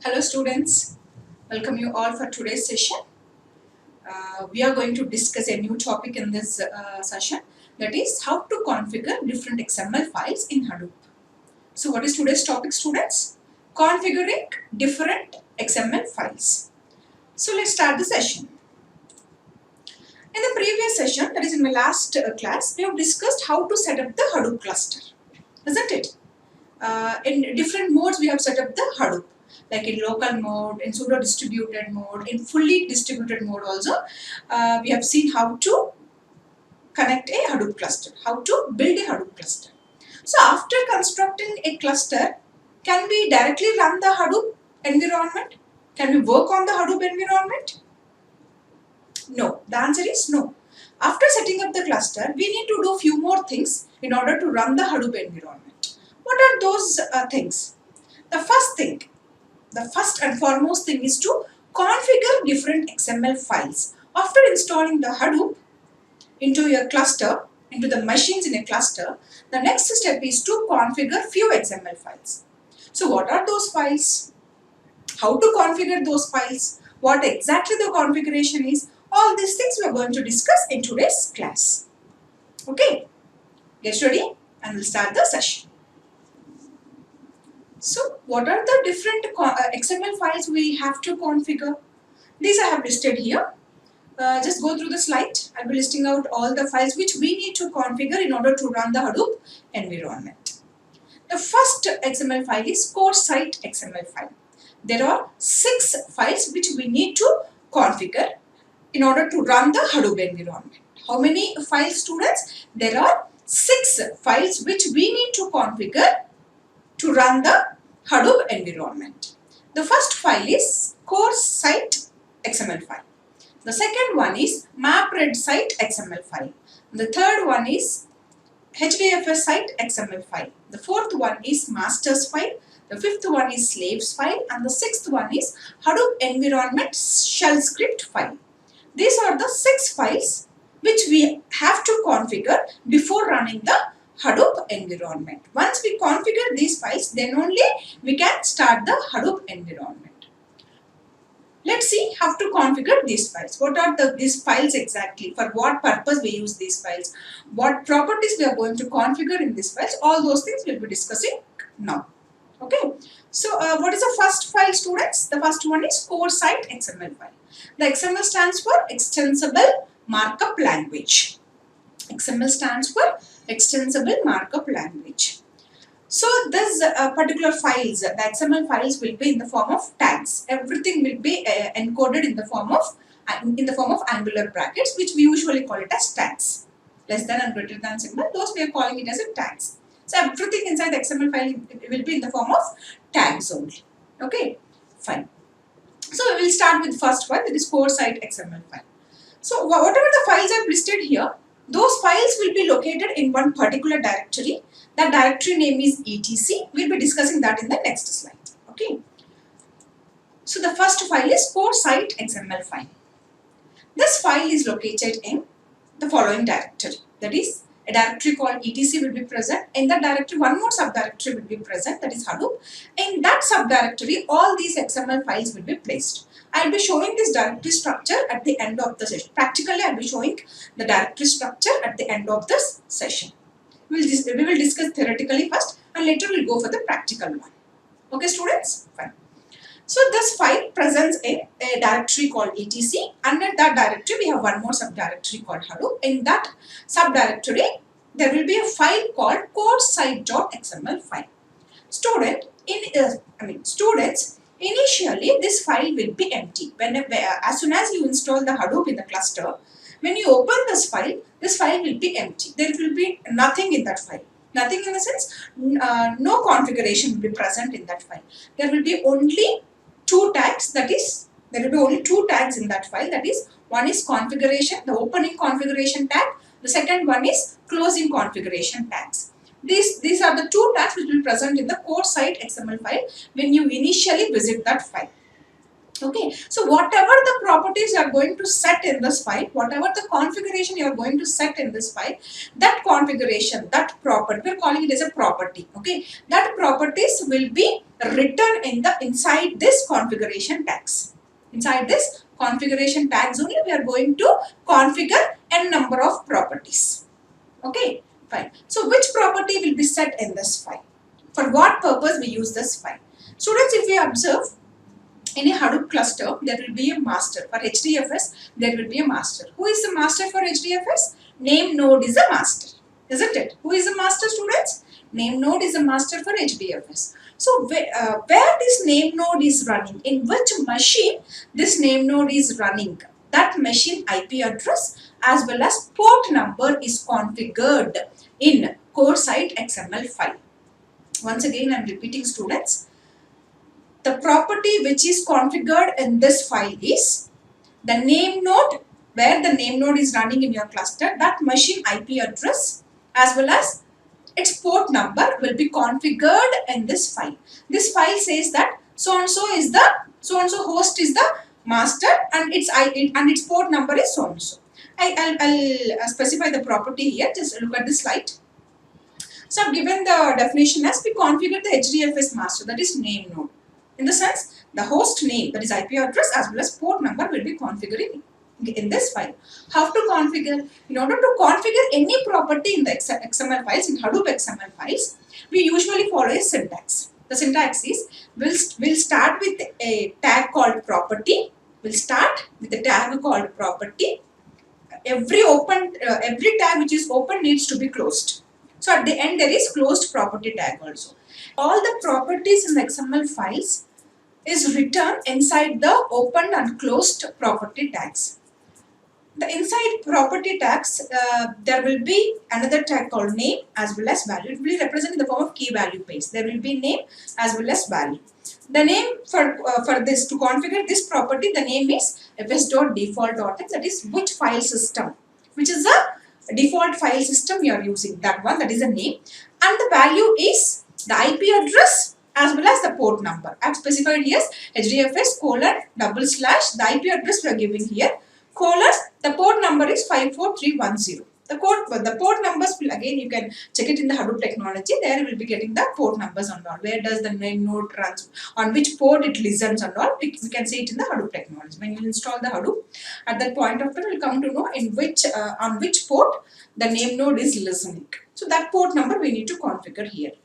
Hello students, welcome you all for today's session. We are going to discuss a new topic in this session, that is how to configure different XML files in Hadoop. So what is today's topic, students? Configuring different XML files. So let's start the session. In the previous session, that is in my last class, we have discussed how to set up the Hadoop cluster, isn't it? In different modes we have set up the Hadoop, like in local mode, in pseudo distributed mode, in fully distributed mode also. We have seen how to connect a Hadoop cluster, how to build a Hadoop cluster. So after constructing a cluster, can we directly run the Hadoop environment? Can we work on the Hadoop environment? No, the answer is no. After setting up the cluster, we need to do few more things in order to run the Hadoop environment. What are those things? The first and foremost thing is to configure different XML files. After installing the Hadoop into your cluster, into the machines in a cluster, the next step is to configure few XML files. So what are those files? How to configure those files? What exactly the configuration is? All these things we are going to discuss in today's class. Okay, get ready and we'll start the session. So what are the different XML files we have to configure? These I have listed here. Just go through the slide. I'll be listing out all the files which we need to configure in order to run the Hadoop environment. The first XML file is CORE-SITE.XML file. There are 6 files which we need to configure in order to run the Hadoop environment. How many files, students? There are 6 files which we need to configure to run the Hadoop environment. The first file is CORE-SITE.XML file. The second one is MAPRED-SITE.XML file. The third one is HDFS-SITE.XML file. The fourth one is masters file. The fifth one is slaves file. And the sixth one is Hadoop environment shell script file. These are the 6 files which we have to configure before running the Hadoop environment. Once we configure these files, then only we can start the Hadoop environment. Let's see how to configure these files. What are these files exactly? For what purpose we use these files? What properties we are going to configure in these files? All those things we will be discussing now. Okay. So what is the first file, students? The first one is CORE-SITE.XML file. The XML stands for Extensible Markup Language. XML stands for Extensible Markup Language. So this particular files, the XML files will be in the form of tags. Everything will be encoded in the form of angular brackets, which we usually call it as tags. Less than and greater than symbol, those we are calling it as a tags. So everything inside the XML file will be in the form of tags only. Okay, fine. So we will start with the first file, that is CORE-SITE.XML file. So whatever the files I have listed here, those files will be located in one particular directory. That directory name is etc. We will be discussing that in the next slide. Okay. So the first file is CORE-SITE.XML file. This file is located in the following directory. That is, a directory called etc will be present. In that directory, one more subdirectory will be present, that is Hadoop. In that subdirectory, all these XML files will be placed. I will be showing this directory structure at the end of the session. Practically, I will be showing the directory structure at the end of this session. We will discuss theoretically first and later we will go for the practical one. Okay, students? Fine. So this file presents in a directory called etc. Under that directory, we have one more subdirectory called Hadoop. In that subdirectory, there will be a file called CORE-SITE.XML file. Students, initially this file will be empty. As soon as you install the Hadoop in the cluster, when you open this file will be empty. There will be nothing in that file. Nothing in the sense, no configuration will be present in that file. There will be only 2 tags, that is, there will be only 2 tags in that file. That is, one is configuration, the opening configuration tag. The second one is closing configuration tags. These are the 2 tags which will be present in the CORE-SITE.XML file when you initially visit that file. Okay, so whatever the properties you are going to set in this file, whatever the configuration you are going to set in this file, that configuration, that property, we are calling it as a property. Okay, that properties will be written in the inside this configuration tags. Inside this configuration tags only we are going to configure n number of properties. Okay, fine. So which property will be set in this file? For what purpose we use this file? Students, if we observe, in a Hadoop cluster, there will be a master. For HDFS, there will be a master. Who is the master for HDFS? Name node is a master. Isn't it? Who is the master, students? Name node is a master for HDFS. So, where this name node is running, in which machine this name node is running, that machine IP address as well as port number is configured in CORE-SITE.XML file. Once again, I am repeating, students. The property which is configured in this file is the name node, where the name node is running in your cluster, that machine IP address as well as its port number will be configured in this file. This file says that so and so is the host is the master and its port number is so and so. I'll specify the property here. Just look at this slide. So I've given the definition as we configure the HDFS master, that is name node. In the sense, the host name, that is IP address as well as port number will be configured in this file. How to configure? In order to configure any property in the XML files, in Hadoop XML files, we usually follow a syntax. The syntax is, we'll start with a tag called property. We'll start with a tag called property. Every tag which is open needs to be closed. So at the end there is closed property tag also. All the properties in the XML files is written inside the opened and closed property tags. The inside property tags, there will be another tag called name as well as value. It will be represented in the form of key value pairs. There will be name as well as value. The name for this, to configure this property, the name is fs.default.x, that is which file system, which is a default file system you are using, that one, that is a name, and the value is the IP address as well as the port number. I have specified here HDFS : the IP address we are giving here, the port number is 54310. The port numbers will, again you can check it in the Hadoop technology. There you will be getting the port numbers and all. Where does the name node runs, on which port it listens and all. We can see it in the Hadoop technology. When you install the Hadoop, at that point of time you will come to know in which on which port the name node is listening. So that port number we need to configure here.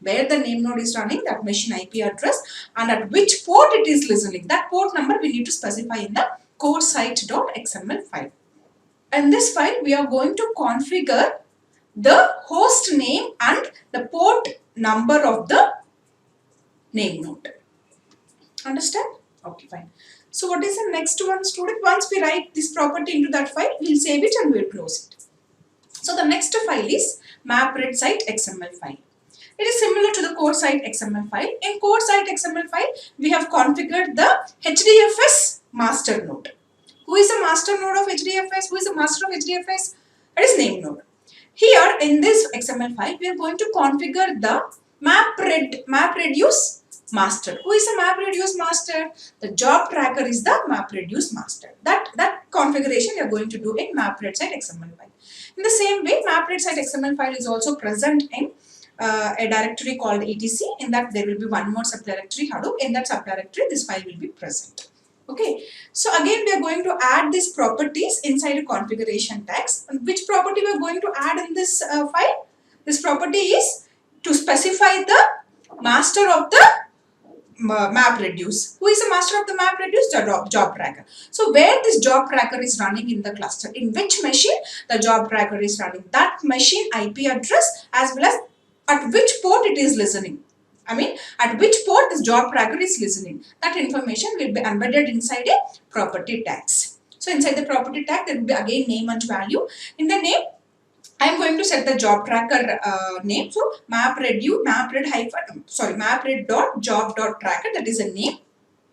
Where the name node is running, that machine IP address, and at which port it is listening. That port number we need to specify in the CORE-SITE.XML file. In this file, we are going to configure the host name and the port number of the name node. Understand? Okay, fine. So what is the next one, student? Once we write this property into that file, we will save it and we will close it. So the next file is MAPRED-SITE.XML file. It is similar to the CORE-SITE.XML file. In CORE-SITE.XML file, we have configured the HDFS master node. Who is the master node of HDFS? Who is the master of HDFS? It is name node. Here in this XML file, we are going to configure the MAPREDUCE master. Who is the MAPREDUCE master? The job tracker is the MAPREDUCE master. That configuration we are going to do in MAPRED-SITE.XML file. In the same way, MAPRED-SITE.XML file is also present in a directory called etc. In that there will be one more subdirectory Hadoop. In that subdirectory, this file will be present. Okay, so again we are going to add these properties inside a configuration tags. And which property we are going to add in this file? This property is to specify the master of the MAPREDUCE. Who is the master of the MAPREDUCE? Job tracker. So where this job tracker is running in the cluster, in which machine the job tracker is running, that machine IP address as well as at which port it is listening. At which port this job tracker is listening. That information will be embedded inside a property tags. So inside the property tag, there will be again name and value. In the name, I am going to set the job tracker name. So MAPRED.job.tracker, that is a name.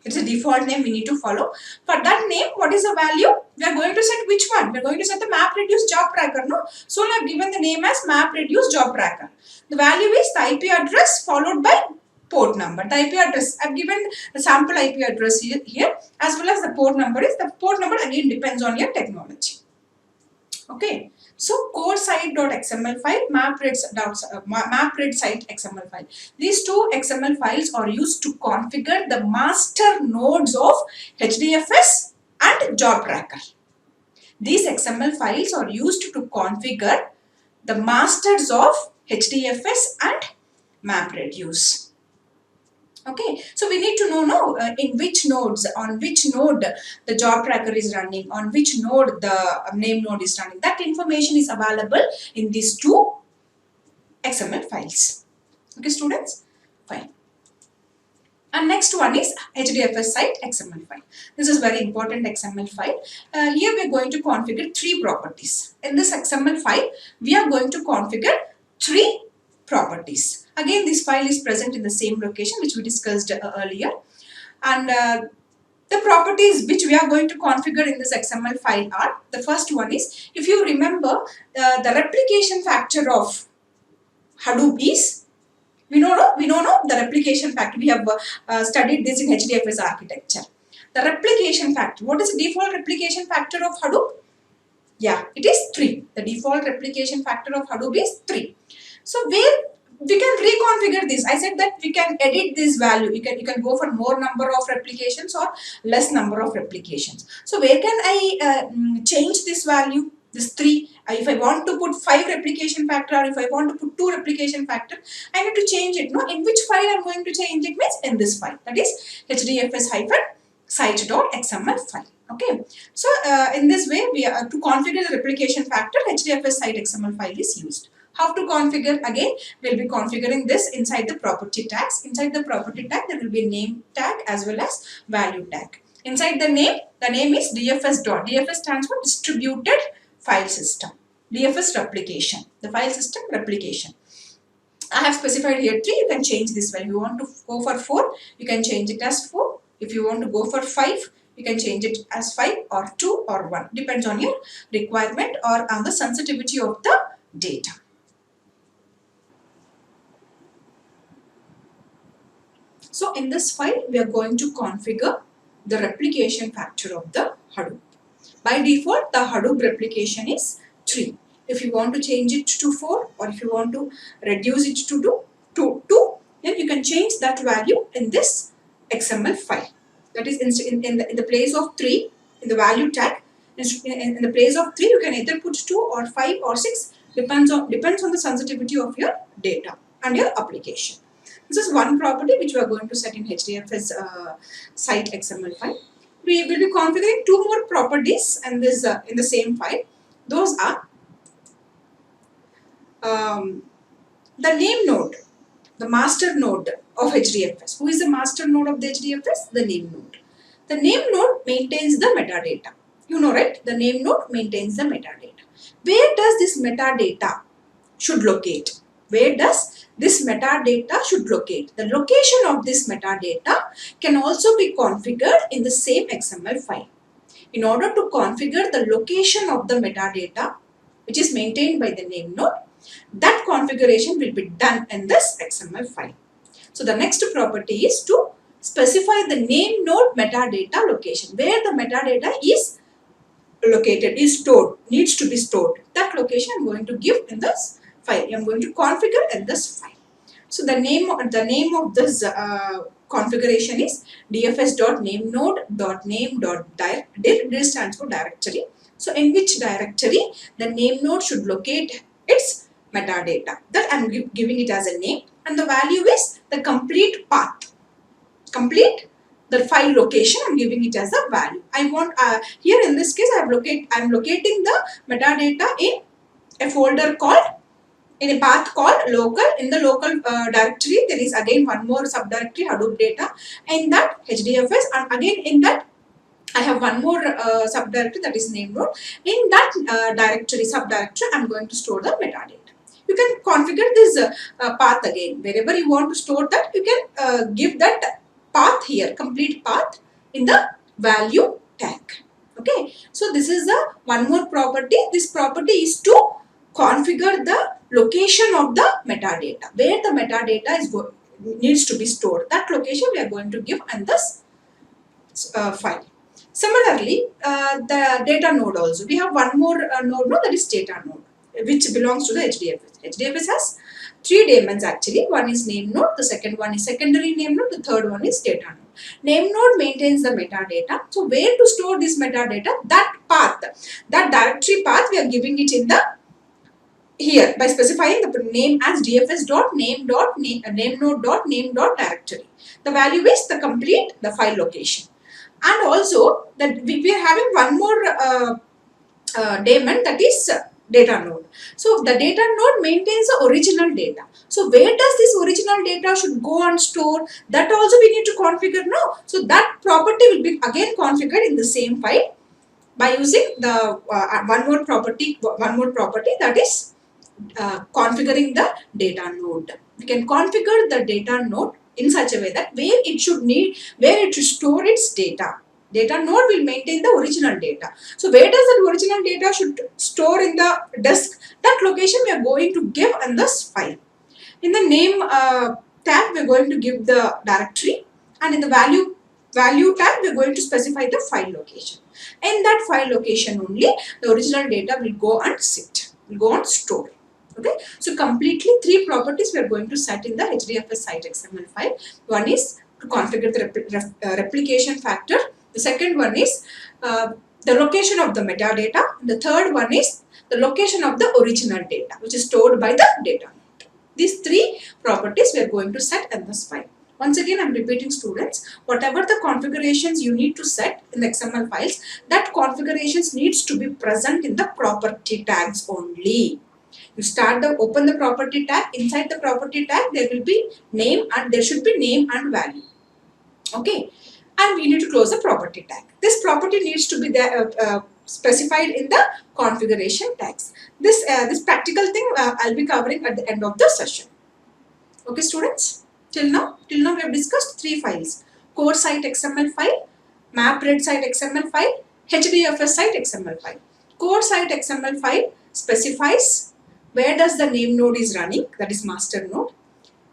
It's a default name we need to follow. For that name, what is the value? We are going to set which one? We are going to set the MAPREDUCE job tracker, no? So I have given the name as MAPREDUCE job tracker. The value is the IP address followed by port number. The IP address, I've given the sample IP address here as well as the port number is, the port number again depends on your technology. Okay, so CORE-SITE.XML file, MAPRED-SITE.XML file. These two XML files are used to configure the master nodes of HDFS and job tracker. These XML files are used to configure the masters of HDFS and MAPRED use. Okay, so we need to know in which nodes, on which node the job tracker is running, on which node the name node is running. That information is available in these two XML files. Okay, students? Fine. And next one is HDFS site XML file. This is very important XML file. Here we are going to configure three properties. In this XML file, we are going to configure three properties. Again, this file is present in the same location which we discussed earlier. And the properties which we are going to configure in this XML file are, the first one is, if you remember, the replication factor of Hadoop is, we know the replication factor. We have studied this in HDFS architecture. The replication factor, what is the default replication factor of Hadoop? Yeah, it is 3. The default replication factor of Hadoop is 3. So where we can reconfigure this. I said that we can edit this value. You can go for more number of replications or less number of replications. So where can I change this value? This 3. If I want to put 5 replication factor, or if I want to put 2 replication factor, I need to change it. No, in which file I am going to change it means in this file. That is HDFS-site.XML file. Okay. So in this way, we are to configure the replication factor, HDFS-site.XML file is used. How to configure? Again, we'll be configuring this inside the property tags. Inside the property tag, there will be a name tag as well as value tag. Inside the name is DFS dot. DFS stands for distributed file system. DFS replication. The file system replication. I have specified here 3. You can change this value. If you want to go for 4, you can change it as 4. If you want to go for 5, you can change it as 5 or 2 or 1. Depends on your requirement or on the sensitivity of the data. So in this file, we are going to configure the replication factor of the Hadoop. By default, the Hadoop replication is 3. If you want to change it to 4 or if you want to reduce it to 2, then you can change that value in this XML file. That is in the place of 3, in the value tag, in the place of 3, you can either put 2 or 5 or 6, depends on the sensitivity of your data and your application. This is one property which we are going to set in HDFS site XML file. We will be configuring 2 more properties in this in the same file. Those are the name node, the master node of HDFS. Who is the master node of the HDFS? The name node. The name node maintains the metadata. You know, right? The name node maintains the metadata. Where does this metadata should locate? Where does this metadata should locate? The location of this metadata can also be configured in the same XML file. In order to configure the location of the metadata, which is maintained by the name node, that configuration will be done in this XML file. So the next property is to specify the name node metadata location, where the metadata is located, is stored, needs to be stored. That location I am going to give in this file. I am going to configure in this file. So the name of this configuration is dfs.namenode.name.dir. This stands for directory. So in which directory the name node should locate its metadata. That I am giving it as a name, and the value is the complete path. Complete the file location, I am giving it as a value. I want here in this case I am locating the metadata in a folder called, in a path called local. In the local directory, there is again one more subdirectory, Hadoop data. In that HDFS, and again in that I have one more subdirectory, that is name node. In that subdirectory, I am going to store the metadata. You can configure this path again. Wherever you want to store that, you can give that path here, complete path, in the value tag. Okay. So this is the one more property. This property is to configure the location of the metadata, where the metadata is needs to be stored. That location we are going to give in this file. Similarly, the data node also. We have one more node, that is data node, which belongs to the HDFS. HDFS has three daemons actually. One is name node, the second one is secondary name node, the third one is data node. Name node maintains the metadata. So where to store this metadata? That path, that directory path, we are giving it in the here by specifying the name as dfs.name.name.directory. The value is the complete the file location. And also that we are having one more daemon, that is data node. So the data node maintains the original data. So where does this original data should go and store? That also we need to configure now. So that property will be again configured in the same file by using the one more property that is configuring the data node. We can configure the data node in such a way that where it should store its data. Data node will maintain the original data. So where does that original data should store in the disk? That location we are going to give in this file. In the name tab we are going to give the directory, and in the value tab we are going to specify the file location. In that file location only the original data will go and store. Okay, so completely three properties we are going to set in the HDFS-SITE.XML file. One is to configure the replication factor. The second one is the location of the metadata. The third one is the location of the original data, which is stored by the data node. These three properties we are going to set in this file. Once again, I am repeating, students, whatever the configurations you need to set in the XML files, that configurations needs to be present in the property tags only. You open the property tag. Inside the property tag there will be name, and there should be name and value. Okay, and we need to close the property tag. This property needs to be there, specified in the configuration tags. This practical thing I'll be covering at the end of the session. Okay, students. Till now we have discussed three files: CORE-SITE.XML file, MAPRED-SITE.XML file, HDFS-SITE.XML file. CORE-SITE.XML file specifies where does the name node is running, that is master node,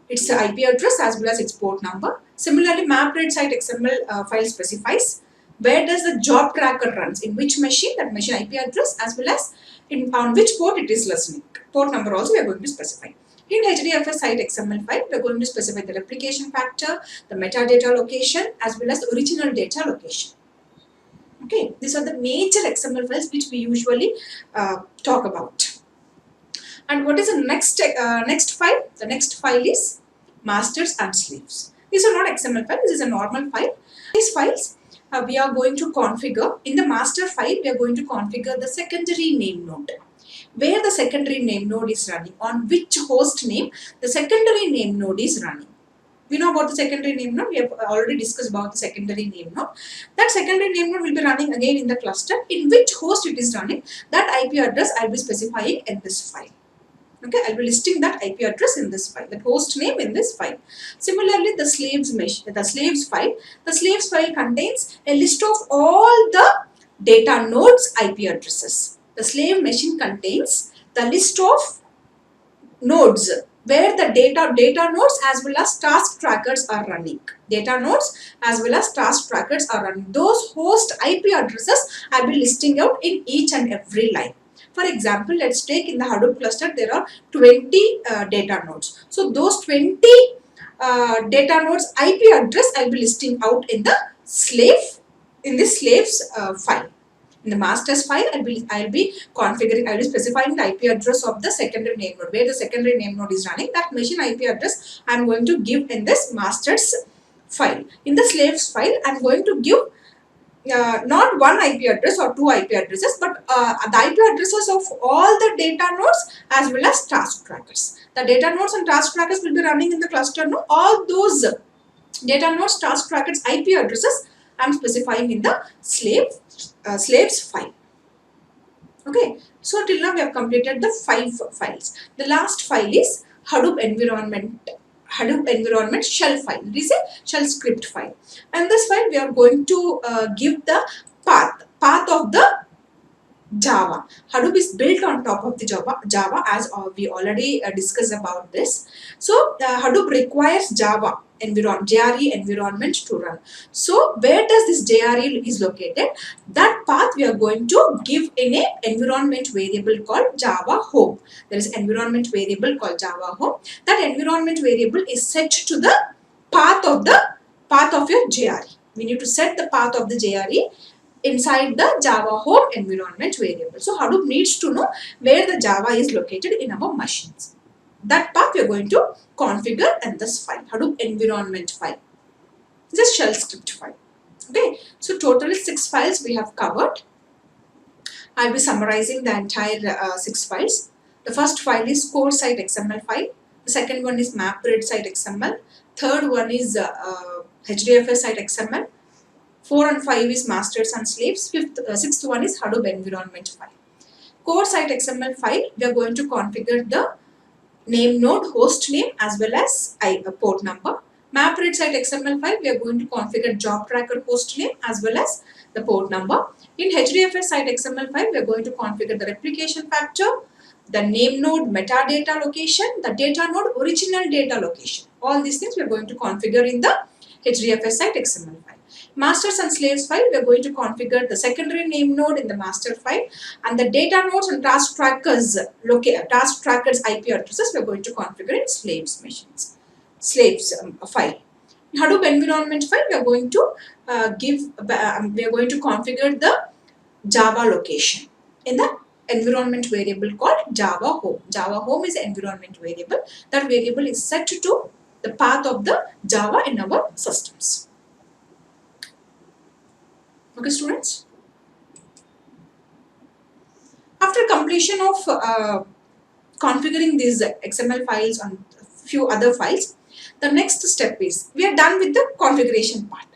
its IP address as well as its port number. Similarly, MAPRED-SITE.XML file specifies where does the job tracker runs, in which machine, that machine IP address as well as on which port it is listening. Port number also we are going to specify. In HDFS-SITE.XML file, we are going to specify the replication factor, the metadata location as well as the original data location. Okay, these are the major XML files which we usually talk about. And what is the next file? The next file is masters and slaves. These are not XML files, this is a normal file. These files we are going to configure. In the master file, we are going to configure the secondary name node. Where the secondary name node is running, on which host name the secondary name node is running. We know about the secondary name node. We have already discussed about the secondary name node. That secondary name node will be running again in the cluster. In which host it is running, that IP address I will be specifying in this file. Okay, I will be listing that IP address in this file, that host name in this file. Similarly, the slaves file contains a list of all the data nodes IP addresses. The slave machine contains the list of nodes where the data nodes as well as task trackers are running. Data nodes as well as task trackers are running. Those host IP addresses I will be listing out in each and every line. For example, let's take in the Hadoop cluster there are 20 data nodes. So those 20 data nodes IP address I will be listing out in the slaves file. In the masters file, I will be specifying the IP address of the secondary name node, where the secondary name node is running. That machine IP address I am going to give in this masters file. In the slaves file, I am going to give not one IP address or two IP addresses, but the IP addresses of all the data nodes as well as task trackers. The data nodes and task trackers will be running in the cluster node. All those data nodes, task trackers, IP addresses I am specifying in the slaves file. Okay, so till now we have completed the 5 files. The last file is Hadoop environment shell file. It is a shell script file. And this file we are going to give the path of the Java. Hadoop is built on top of the Java as we already discussed about this. So Hadoop requires Java JRE environment to run. So where does this JRE is located? That path we are going to give in a environment variable called Java home. There is environment variable called Java home. That environment variable is set to the path of your JRE. We need to set the path of the JRE inside the Java home environment variable. So Hadoop needs to know where the Java is located in our machines. That path we are going to configure in this file, Hadoop environment file. This is shell script file. Okay, so totally 6 files we have covered. I'll be summarizing the entire 6 files. The first file is CORE-SITE.XML file. The second one is MAPRED-SITE.XML. Third one is HDFS-SITE.XML. 4 and 5 is masters and slaves. Sixth one is Hadoop environment file. CORE-SITE.XML file, we are going to configure the name node, host name as well as port number. MAPRED-SITE.XML file, we are going to configure job tracker host name as well as the port number. In HDFS-SITE.XML file, we are going to configure the replication factor, the name node metadata location, the data node original data location. All these things we are going to configure in the HDFS-SITE.XML file. Masters and slaves file, we are going to configure the secondary name node in the master file, and the data nodes and task trackers IP addresses we are going to configure in slaves file. In Hadoop environment file, we are going to configure the Java location in the environment variable called Java home. Java home is an environment variable. That variable is set to the path of the Java in our systems. Okay, students. After completion of configuring these XML files on a few other files, the next step is we are done with the configuration part.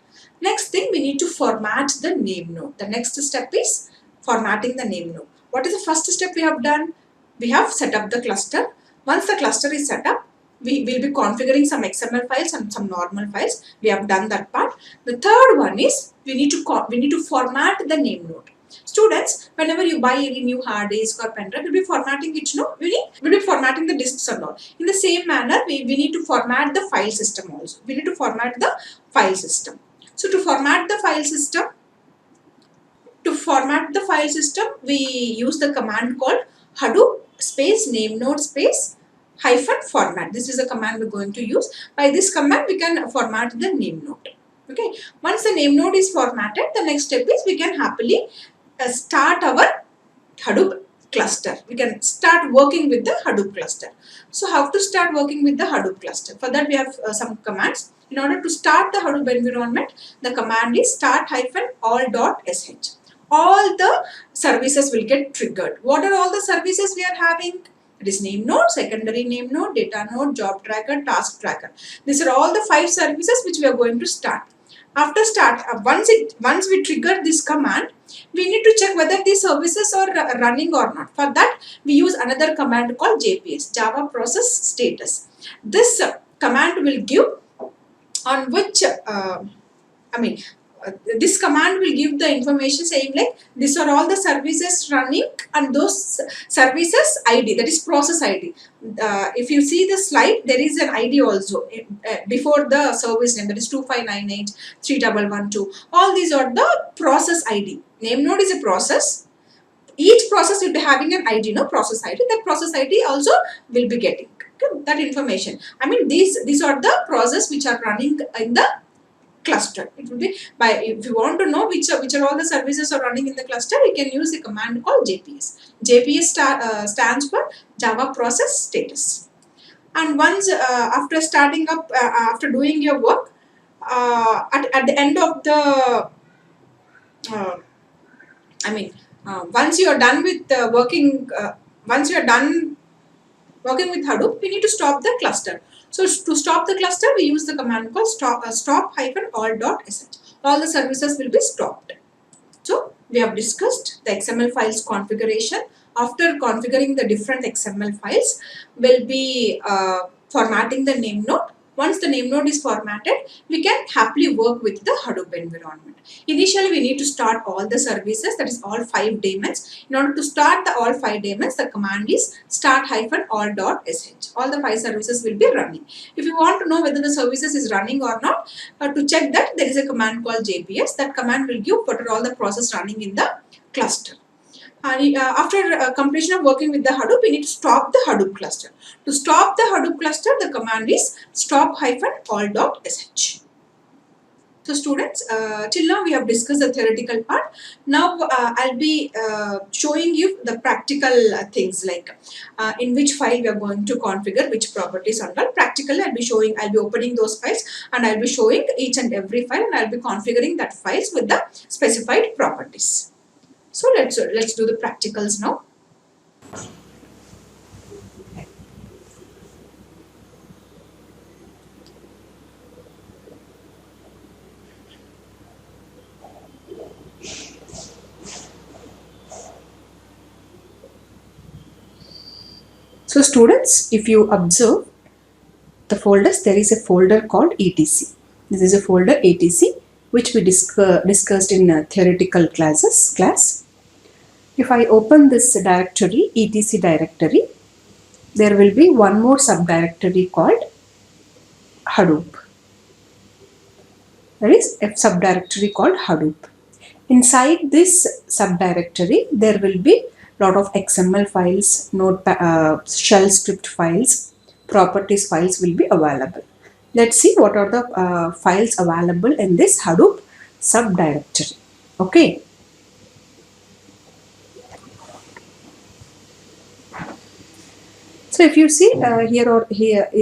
Next thing, we need to format the name node. The next step is formatting the name node. What is the first step we have done? We have set up the cluster. Once the cluster is set up, we will be configuring some XML files and some normal files. We have done that part. The third one is we need to format the name node. Students, whenever you buy any new hard disk or pen drive, we'll be formatting it, we'll be formatting the disks and all. In the same manner, we need to format the file system also. We need to format the file system. So to format the file system, we use the command called Hadoop space name node space -format. This is a command we're going to use. By this command, we can format the name node. Okay. Once the name node is formatted, the next step is we can happily start our Hadoop cluster. We can start working with the Hadoop cluster. So how to start working with the Hadoop cluster? For that, we have some commands. In order to start the Hadoop environment, the command is start-all.sh. All the services will get triggered. What are all the services we are having? It is name node, secondary name node, data node, job tracker, task tracker. These are all the 5 services which we are going to start. After once we trigger this command, we need to check whether these services are running or not. For that, we use another command called JPS, Java Process Status. This command will give on which this command will give the information saying like these are all the services running and those services ID, that is process ID. If you see the slide, there is an ID also before the service name, that is 25983112. All these are the process ID. Name node is a process. Each process will be having an ID, process ID. That process ID also will be getting that information. These are the processes which are running in the cluster. It will be if you want to know which are all the services are running in the cluster, you can use a command called JPS. JPS stands for Java Process Status. And once after starting up, after doing your work, at the end of the once you are done with working with Hadoop, we need to stop the cluster. So to stop the cluster, we use the command called stop-all.sh. All the services will be stopped. So we have discussed the XML files configuration. After configuring the different XML files, we'll be formatting the name node. Once the name node is formatted, we can happily work with the Hadoop environment. Initially, we need to start all the services, that is all 5 daemons. In order to start the all 5 daemons, the command is start-all.sh. All the 5 services will be running. If you want to know whether the services is running or not, to check that, there is a command called JPS. That command will give what are all the process running in the cluster. And after completion of working with the Hadoop, we need to stop the Hadoop cluster. To stop the Hadoop cluster, the command is stop-all.sh. So students, till now we have discussed the theoretical part. Now I'll be showing you the practical things, like in which file we are going to configure which properties and all. Practically I'll be opening those files and I'll be showing each and every file, and I'll be configuring that files with the specified properties. So let's do the practicals now. So students, if you observe the folders, there is a folder called etc. This is a folder etc, which we discussed in theoretical class. If I open this directory, etc directory, there will be one more subdirectory called Hadoop. There is a subdirectory called Hadoop. Inside this subdirectory, there will be lot of XML files, shell script files, properties files will be available. Let's see what are the files available in this Hadoop subdirectory. Okay. So if you see here,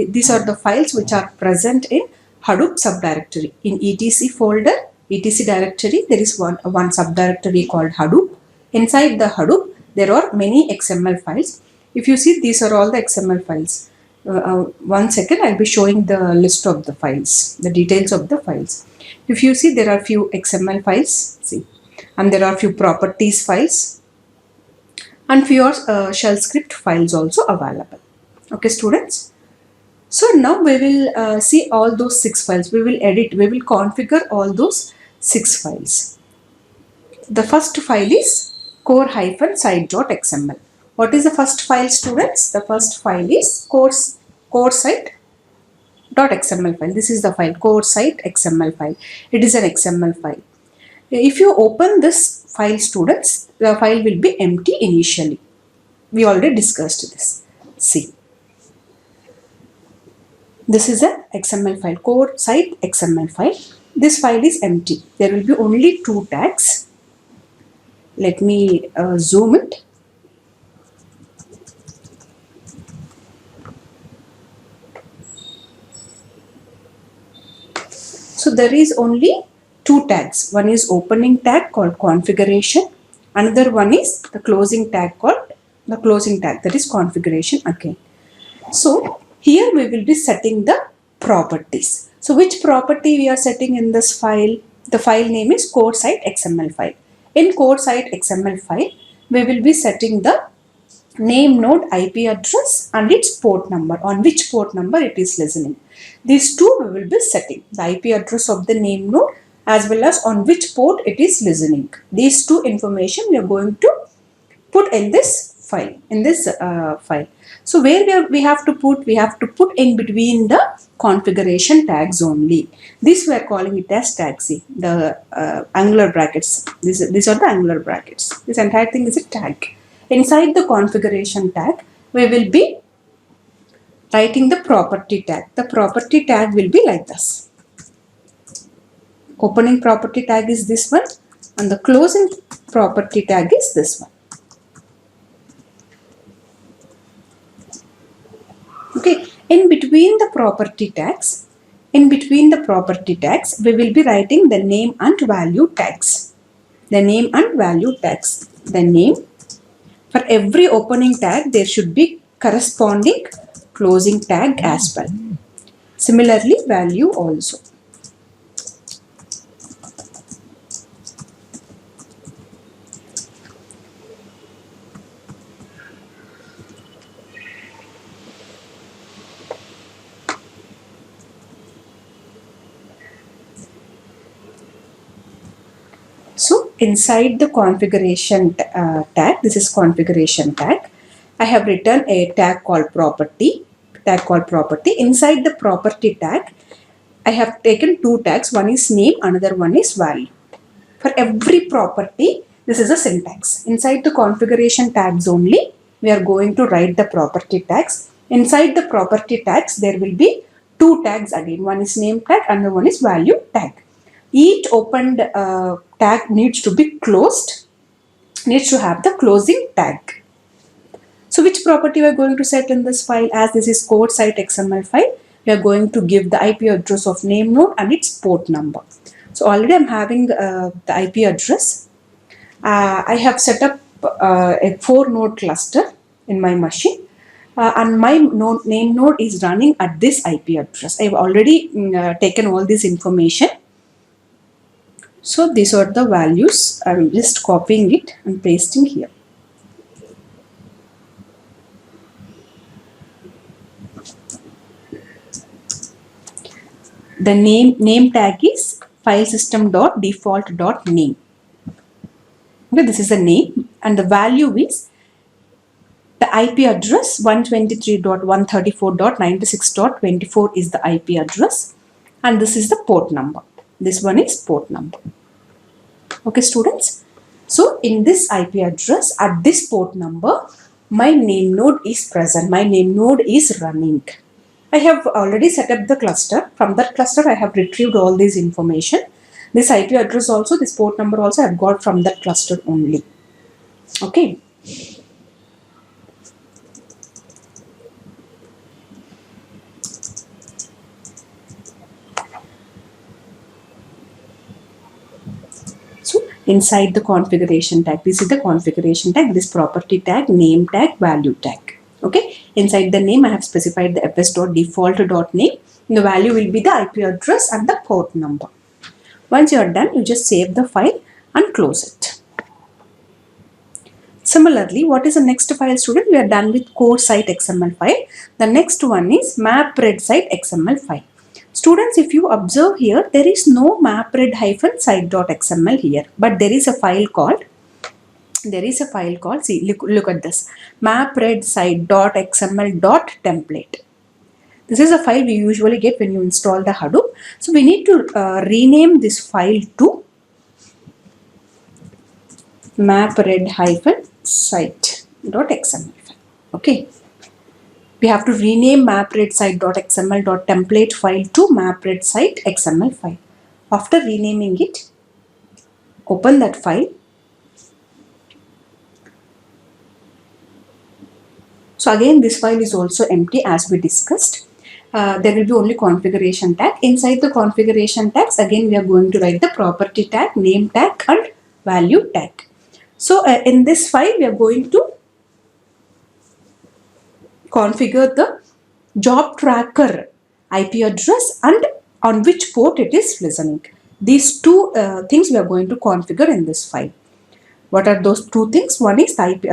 these are the files which are present in Hadoop subdirectory. In etc folder, etc directory, there is one subdirectory called Hadoop. Inside the Hadoop, there are many XML files. If you see, these are all the XML files. 1 second, I'll be showing the list of the files, the details of the files. If you see, there are few XML files, see, and there are few properties files, and few shell script files also available. Okay, students. So now we will see all those 6 files. We will configure all those 6 files. The first file is CORE-SITE.XML. What is the first file, students? The first file is CORE-SITE.XML file. This is the file, CORE-SITE.XML file. It is an XML file. If you open this file, students, the file will be empty initially. We already discussed this. See. This is a XML file, CORE-SITE.XML file. This file is empty. There will be only 2 tags. Let me zoom it. So there is only 2 tags. One is opening tag called configuration. Another one is the closing tag called the closing tag, that is configuration again. So here we will be setting the properties. So which property we are setting in this file? The file name is CORE-SITE.XML file. In CORE-SITE.XML file, we will be setting the name node IP address and its port number, on which port number it is listening. These two we will be setting, the IP address of the name node as well as on which port it is listening. These two information we are going to put in this file, file. So where we have to put in between the configuration tags only. This we are calling it as tag. See, the angular brackets. These are the angular brackets. This entire thing is a tag. Inside the configuration tag, we will be writing the property tag. The property tag will be like this. Opening property tag is this one, and the closing property tag is this one. Okay, in between the property tags, we will be writing the name and value tags. The name and value tags. The name, for every opening tag, there should be corresponding closing tag as well. Similarly, value also. So inside the configuration tag, this is configuration tag. I have written a tag called property. Inside the property tag, I have taken two tags. One is name, another one is value. For every property, this is a syntax. Inside the configuration tags only, we are going to write the property tags. Inside the property tags, there will be two tags again. One is name tag, another one is value tag. Each opened tag needs to be closed, needs to have the closing tag. So which property we are going to set in this file? As this is CORE-SITE.XML file, we are going to give the IP address of name node and its port number. So already I'm having the IP address. I have set up a 4-node cluster in my machine. And my name node is running at this IP address. I have already taken all this information. So these are the values. I'm just copying it and pasting here. The name tag is filesystem.default.name. Okay, this is the name, and the value is the IP address 123.134.96.24 is the IP address, and this is the port number. This one is port number. Okay, students. So in this IP address at this port number, my name node is present. My name node is running. I have already set up the cluster. From that cluster, I have retrieved all this information. This IP address also, this port number also I have got from that cluster only. Okay. So inside the configuration tag, this is the configuration tag, this property tag, name tag, value tag. Okay. Inside the name, I have specified the fs.default.name. The value will be the IP address and the port number. Once you are done, you just save the file and close it. Similarly, what is the next file, student? We are done with CORE-SITE.XML file. The next one is MAPRED-SITE.XML file. Students, if you observe here, there is no MAPRED-SITE.XML here, but there is a file called, see, look at this, MAPRED-SITE.XML.template. This is a file we usually get when you install the Hadoop. So we need to rename this file to MAPRED-SITE.XML file. Okay. We have to rename MAPRED-SITE.XML.template file to MAPRED-SITE.XML file. After renaming it, open that file. So again, this file is also empty as we discussed. There will be only configuration tag. Inside the configuration tags, again we are going to write the property tag, name tag and value tag. So in this file, we are going to configure the job tracker IP address and on which port it is listening. These two things we are going to configure in this file. What are those two things? One is the IP,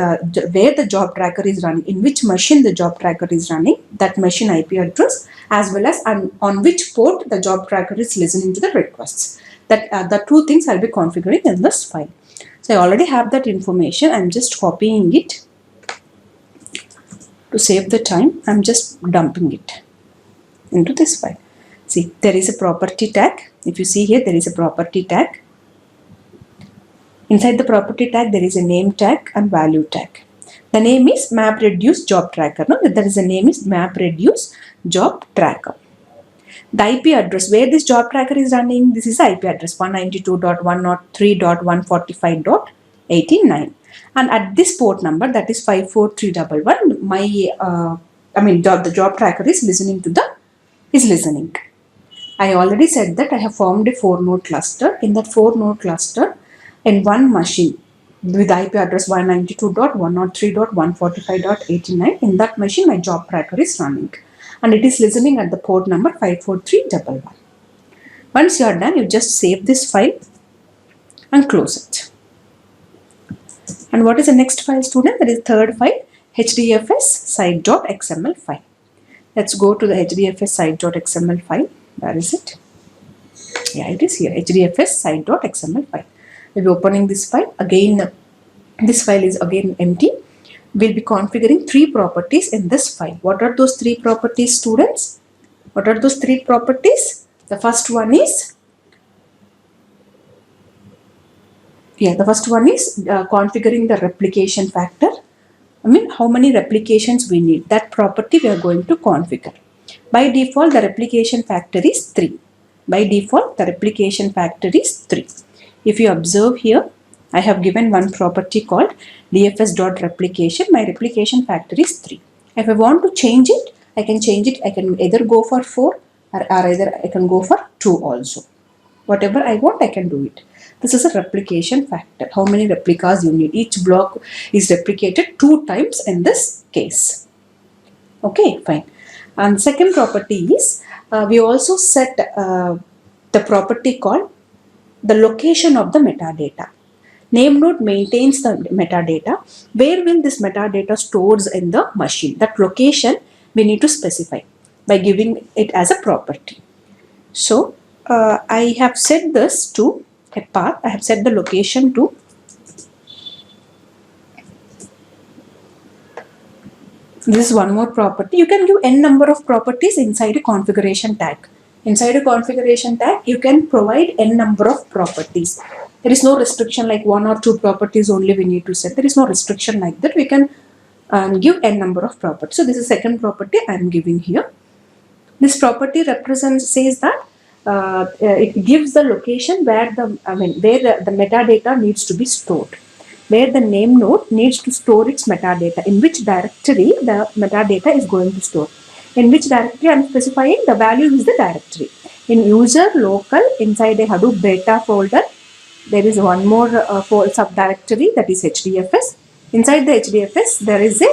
where the job tracker is running, in which machine the job tracker is running, that machine IP address, as well as on which port the job tracker is listening to the requests. That the two things I'll be configuring in this file. So I already have that information. I'm just copying it. To save the time, I'm just dumping it into this file. See, there is a property tag. If you see here, there is a property tag. Inside the property tag, there is a name tag and value tag. The name is MapReduce Job Tracker. No, that is the name is MapReduce Job Tracker. The IP address where this job tracker is running, this is the IP address 192.103.145.89. And at this port number, that is 54311, the job tracker is listening to listening. I already said that I have formed a 4-node cluster. In that 4-node cluster, in one machine with IP address 192.103.145.89, in that machine my job tracker is running and it is listening at the port number 54311. Once you are done, you just save this file and close it. And what is the next file, student? That is third file, HDFS-SITE.XML file. Let's go to the HDFS-SITE.XML file. Where is it? Yeah, it is here, HDFS-SITE.XML file. We'll be opening this file. Again, this file is again empty. We'll be configuring 3 properties in this file. What are those 3 properties, students? What are those 3 properties? The first one is configuring the replication factor. I mean, how many replications we need. That property we are going to configure. By default, the replication factor is 3. By default, the replication factor is 3. If you observe here, I have given one property called dfs.replication. My replication factor is 3. If I want to change it, I can change it. I can either go for 4 or either I can go for 2 also. Whatever I want, I can do it. This is a replication factor. How many replicas you need? Each block is replicated 2 times in this case. Okay, fine. And second property is, we also set the property called the location of the metadata. Name node maintains the metadata. Where will this metadata stores in the machine? That location we need to specify by giving it as a property. So I have set this to a path. I have set the location to this is one more property. You can give n number of properties inside a configuration tag. Inside a configuration tag, you can provide n number of properties. There is no restriction like 1 or 2 properties only we need to set. There is no restriction like that. We can give n number of properties. So this is second property I am giving here. This property says that it gives the location where the metadata needs to be stored, where the name node needs to store its metadata, in which directory the metadata is going to store. In which directory I am specifying, the value is the directory. In user local, inside a Hadoop beta folder, there is one more subdirectory, that is HDFS. Inside the HDFS, there is a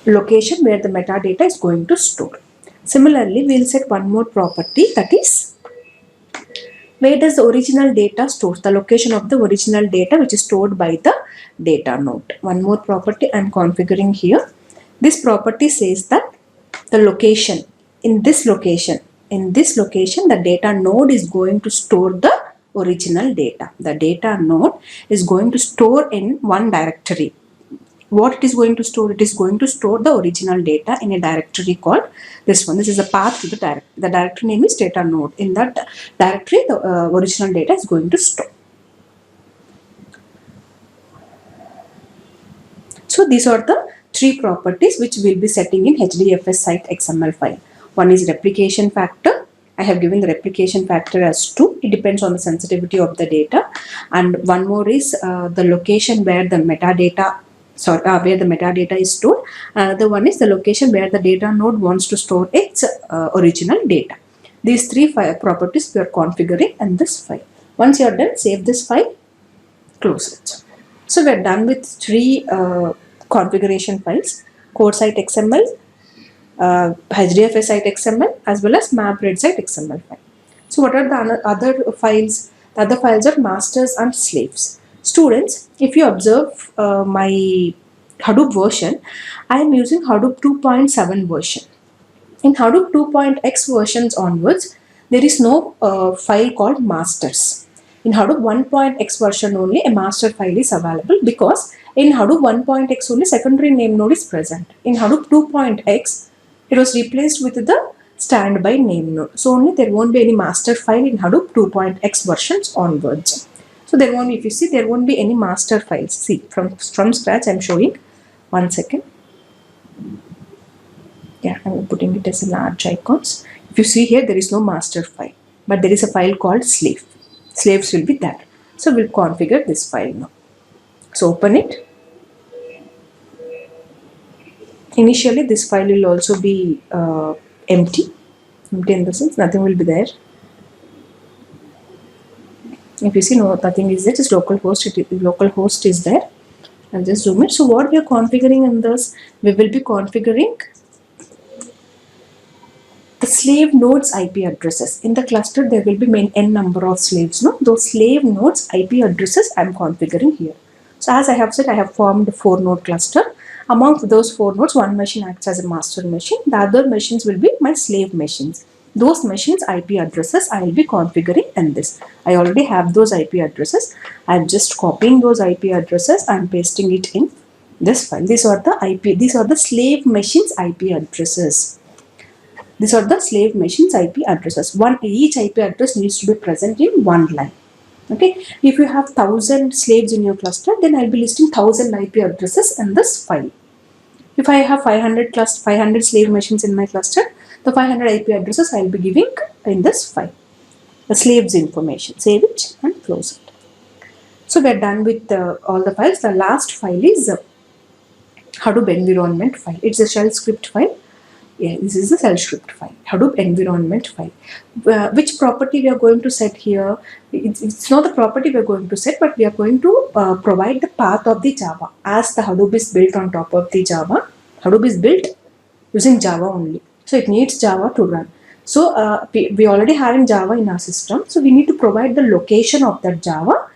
location where the metadata is going to store. Similarly, we will set one more property, that is where does the original data store, the location of the original data which is stored by the data node. One more property I am configuring here. This property says that the location, in this location, the data node is going to store the original data. The data node is going to store in one directory. What it is going to store? It is going to store the original data in a directory called this one. This is a path to the directory. The directory name is data node. In that directory, the original data is going to store. So these are the 3 properties which we will be setting in HDFS-SITE.XML file. One is replication factor. I have given the replication factor as 2. It depends on the sensitivity of the data. And one more is the location where the metadata is stored. Another one is the location where the data node wants to store its original data. These 3 properties we are configuring in this file. Once you are done, save this file, close it. So we are done with 3 configuration files: CORE-SITE.XML, HDFS-SITE.XML, as well as MAPRED-SITE.XML file. So what are the other files? The other files are masters and slaves. Students, if you observe my Hadoop version, I am using Hadoop 2.7 version. In Hadoop 2.x versions onwards, there is no file called masters. In Hadoop 1.x version only, a master file is available, because in Hadoop 1.x only secondary name node is present. In Hadoop 2.x, it was replaced with the standby name node. So only there won't be any master file in Hadoop 2.x versions onwards. So there won't be, if you see, there won't be any master files. See, from scratch I am showing. 1 second. Yeah, I am putting it as a large icons. If you see here, there is no master file, but there is a file called slave. Slaves will be that. So we'll configure this file now. So open it. Initially, this file will also be empty. Empty in the sense nothing will be there. If you see, no, nothing is there, just localhost is there. I'll just zoom it. So what we are configuring in this, we will be configuring the slave nodes IP addresses. In the cluster, there will be n number of slaves. No, those slave nodes IP addresses I am configuring here. So as I have said, I have formed a 4-node cluster. Among those 4 nodes, one machine acts as a master machine. The other machines will be my slave machines. Those machines IP addresses I will be configuring in this. I already have those IP addresses. I'm just copying those IP addresses and pasting it in this file. These are the slave machines IP addresses. These are the slave machines IP addresses. Each IP address needs to be present in one line. Okay. If you have 1,000 slaves in your cluster, then I'll be listing 1,000 IP addresses in this file. If I have 500 slave machines in my cluster, the 500 IP addresses I'll be giving in this file. The slaves information. Save it and close it. So we're done with all the files. The last file is Hadoop environment file. It's a shell script file. Yeah, this is the shell script file, Hadoop environment file. Which property we are going to set here? It's not the property we are going to set, but we are going to provide the path of the Java. As the Hadoop is built on top of the Java, Hadoop is built using Java only. So it needs Java to run. So we already having Java in our system. So we need to provide the location of that Java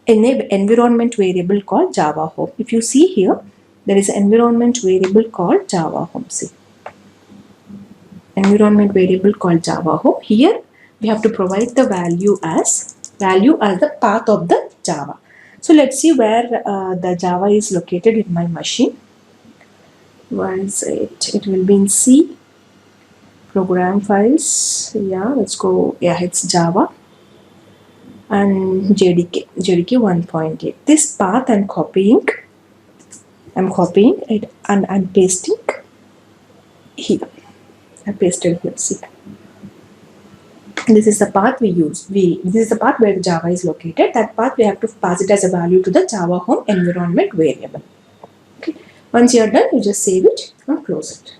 in an environment variable called Java home. If you see here, there is an environment variable called Java home. See, environment variable called Java home. Here we have to provide the value as the path of the Java. So let's see where the Java is located in my machine. Where is it? It will be in C. Program files. Yeah, let's go. Yeah, it's Java and JDK 1.8. This path I'm copying it and I'm pasting here. I pasted here. See, this is the path we use. This is the path where Java is located. That path we have to pass it as a value to the Java home environment variable. Okay. Once you are done, you just save it and close it.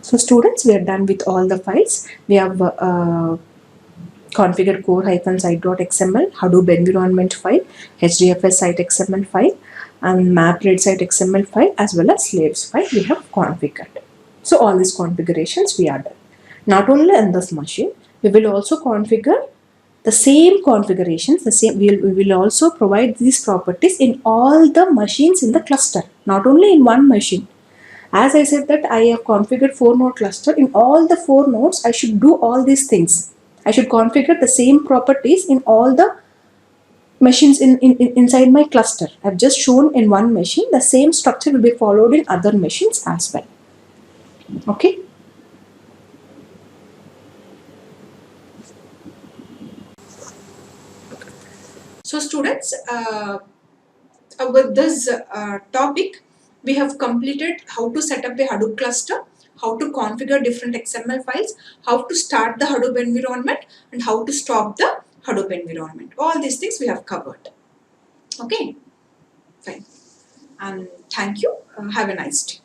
So students, we are done with all the files. We have configured CORE-SITE.XML, Hadoop environment file, HDFS-SITE.XML file, and MAPRED-SITE.XML file, as well as slaves file we have configured. So all these configurations we are done. Not only in this machine, we will also configure the same configurations, we will also provide these properties in all the machines in the cluster, not only in one machine. As I said that I have configured 4-node cluster. In all the 4 nodes, I should do all these things. I should configure the same properties in all the machines inside my cluster. I've just shown in one machine. The same structure will be followed in other machines as well. Okay. So students, with this topic, we have completed how to set up a Hadoop cluster, how to configure different XML files, how to start the Hadoop environment, and how to stop the Hadoop environment. All these things we have covered. Okay, fine. And thank you. Have a nice day.